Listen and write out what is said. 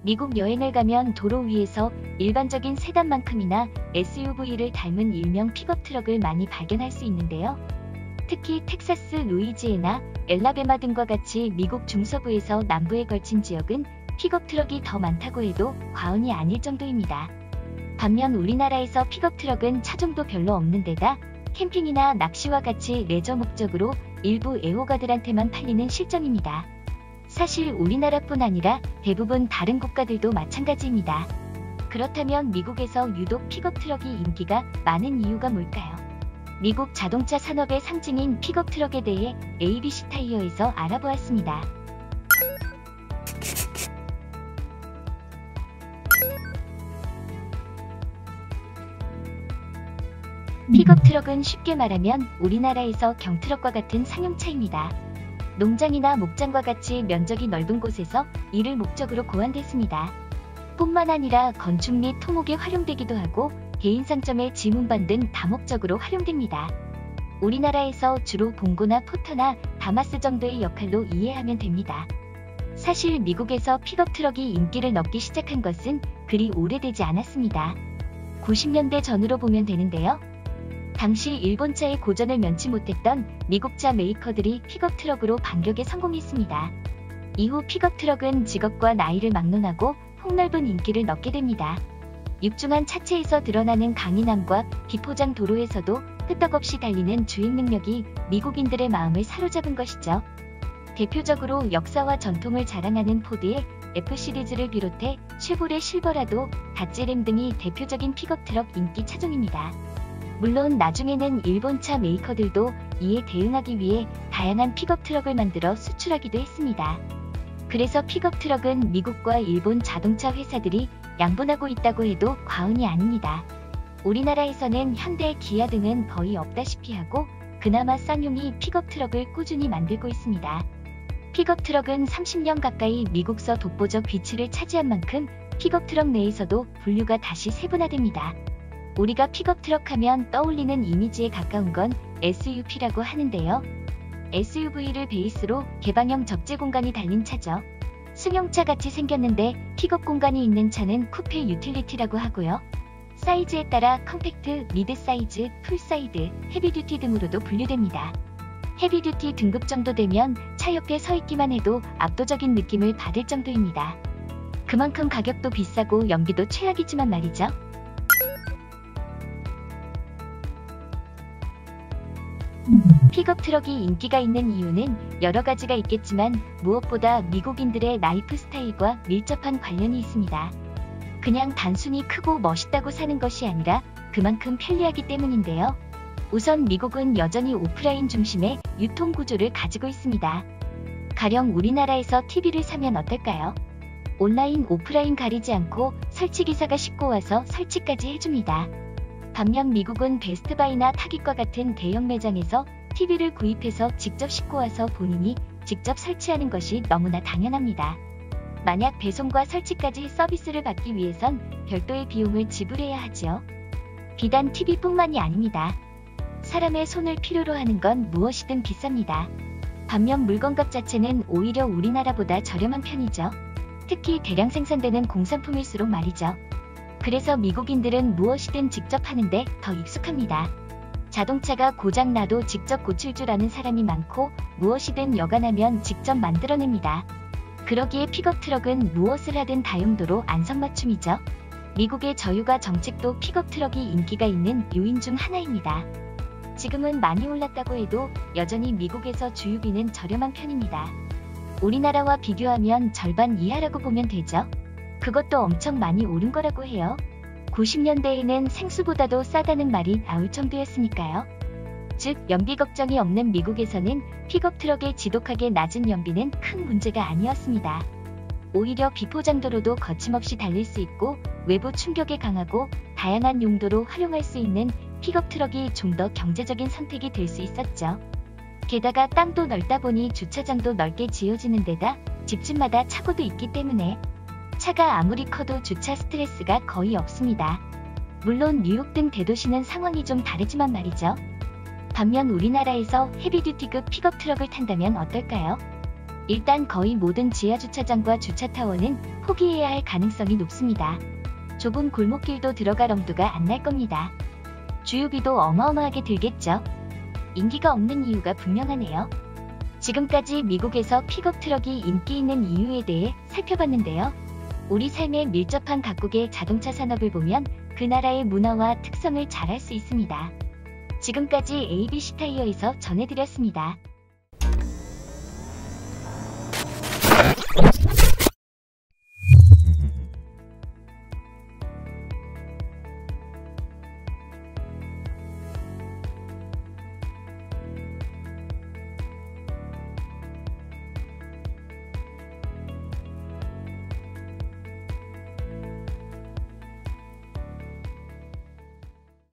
미국 여행을 가면 도로 위에서 일반적인 세단만큼이나 SUV를 닮은 일명 픽업 트럭을 많이 발견할 수 있는데요. 특히 텍사스, 루이지애나, 엘라베마 등과 같이 미국 중서부에서 남부에 걸친 지역은 픽업 트럭이 더 많다고 해도 과언이 아닐 정도입니다. 반면 우리나라에서 픽업 트럭은 차종도 별로 없는 데다 캠핑이나 낚시와 같이 레저 목적으로 일부 애호가들한테만 팔리는 실정입니다. 사실 우리나라뿐 아니라 대부분 다른 국가들도 마찬가지입니다. 그렇다면 미국에서 유독 픽업 트럭이 인기가 많은 이유가 뭘까요? 미국 자동차 산업의 상징인 픽업 트럭에 대해 ABC 타이어에서 알아보았습니다. 픽업 트럭은 쉽게 말하면 우리나라에서 경트럭과 같은 상용차입니다. 농장이나 목장과 같이 면적이 넓은 곳에서 이를 목적으로 고안됐습니다. 뿐만 아니라 건축 및 토목에 활용되기도 하고 개인 상점의 짐 운반 등 다목적으로 활용됩니다. 우리나라에서 주로 봉고나 포터나 다마스 정도의 역할로 이해하면 됩니다. 사실 미국에서 픽업 트럭이 인기를 얻기 시작한 것은 그리 오래되지 않았습니다. 90년대 전으로 보면 되는데요. 당시 일본차의 고전을 면치 못했던 미국차 메이커들이 픽업 트럭으로 반격에 성공했습니다. 이후 픽업 트럭은 직업과 나이를 막론하고 폭넓은 인기를 얻게 됩니다. 육중한 차체에서 드러나는 강인함과 비포장 도로에서도 끄떡없이 달리는 주행 능력이 미국인들의 마음을 사로잡은 것이죠. 대표적으로 역사와 전통을 자랑하는 포드의 F 시리즈를 비롯해 쉐보레 실버라도, 다찌램 등이 대표적인 픽업 트럭 인기 차종입니다. 물론 나중에는 일본차 메이커들도 이에 대응하기 위해 다양한 픽업 트럭을 만들어 수출하기도 했습니다. 그래서 픽업 트럭은 미국과 일본 자동차 회사들이 양분하고 있다고 해도 과언이 아닙니다. 우리나라에서는 현대, 기아 등은 거의 없다시피 하고 그나마 쌍용이 픽업 트럭을 꾸준히 만들고 있습니다. 픽업 트럭은 30년 가까이 미국서 독보적 위치를 차지한 만큼 픽업 트럭 내에서도 분류가 다시 세분화됩니다. 우리가 픽업 트럭 하면 떠올리는 이미지에 가까운 건 SUV라고 하는데요. SUV를 베이스로 개방형 적재 공간이 달린 차죠. 승용차 같이 생겼는데 픽업 공간이 있는 차는 쿠페 유틸리티라고 하고요. 사이즈에 따라 컴팩트, 미드 사이즈, 풀사이드, 헤비듀티 등으로도 분류됩니다. 헤비듀티 등급 정도 되면 차 옆에 서 있기만 해도 압도적인 느낌을 받을 정도입니다. 그만큼 가격도 비싸고 연비도 최악이지만 말이죠. 픽업 트럭이 인기가 있는 이유는 여러 가지가 있겠지만 무엇보다 미국인들의 라이프 스타일과 밀접한 관련이 있습니다. 그냥 단순히 크고 멋있다고 사는 것이 아니라 그만큼 편리하기 때문인데요. 우선 미국은 여전히 오프라인 중심의 유통 구조를 가지고 있습니다. 가령 우리나라에서 TV를 사면 어떨까요? 온라인, 오프라인 가리지 않고 설치기사가 싣고 와서 설치까지 해줍니다. 반면 미국은 베스트바이나 타깃과 같은 대형 매장에서 TV를 구입해서 직접 싣고 와서 본인이 직접 설치하는 것이 너무나 당연합니다. 만약 배송과 설치까지 서비스를 받기 위해선 별도의 비용을 지불해야 하지요. 비단 TV뿐만이 아닙니다. 사람의 손을 필요로 하는 건 무엇이든 비쌉니다. 반면 물건값 자체는 오히려 우리나라보다 저렴한 편이죠. 특히 대량 생산되는 공산품일수록 말이죠. 그래서 미국인들은 무엇이든 직접 하는데 더 익숙합니다. 자동차가 고장나도 직접 고칠 줄 아는 사람이 많고 무엇이든 여간하면 직접 만들어냅니다. 그러기에 픽업 트럭은 무엇을 하든 다용도로 안성맞춤이죠. 미국의 저유가 정책도 픽업 트럭이 인기가 있는 요인 중 하나입니다. 지금은 많이 올랐다고 해도 여전히 미국에서 주유비는 저렴한 편입니다. 우리나라와 비교하면 절반 이하라고 보면 되죠. 그것도 엄청 많이 오른 거라고 해요. 90년대에는 생수보다도 싸다는 말이 나올 정도였으니까요. 즉 연비 걱정이 없는 미국에서는 픽업 트럭의 지독하게 낮은 연비는 큰 문제가 아니었습니다. 오히려 비포장도로도 거침없이 달릴 수 있고 외부 충격에 강하고 다양한 용도로 활용할 수 있는 픽업 트럭이 좀 더 경제적인 선택이 될 수 있었죠. 게다가 땅도 넓다 보니 주차장도 넓게 지어지는 데다 집집마다 차고도 있기 때문에 차가 아무리 커도 주차 스트레스가 거의 없습니다. 물론 뉴욕 등 대도시는 상황이 좀 다르지만 말이죠. 반면 우리나라에서 헤비듀티급 픽업 트럭을 탄다면 어떨까요? 일단 거의 모든 지하주차장과 주차타워는 포기해야 할 가능성이 높습니다. 좁은 골목길도 들어갈 엄두가 안 날 겁니다. 주유비도 어마어마하게 들겠죠. 인기가 없는 이유가 분명하네요. 지금까지 미국에서 픽업 트럭이 인기 있는 이유에 대해 살펴봤는데요. 우리 삶에 밀접한 각국의 자동차 산업을 보면 그 나라의 문화와 특성을 잘 알 수 있습니다. 지금까지 ABC 타이어에서 전해드렸습니다.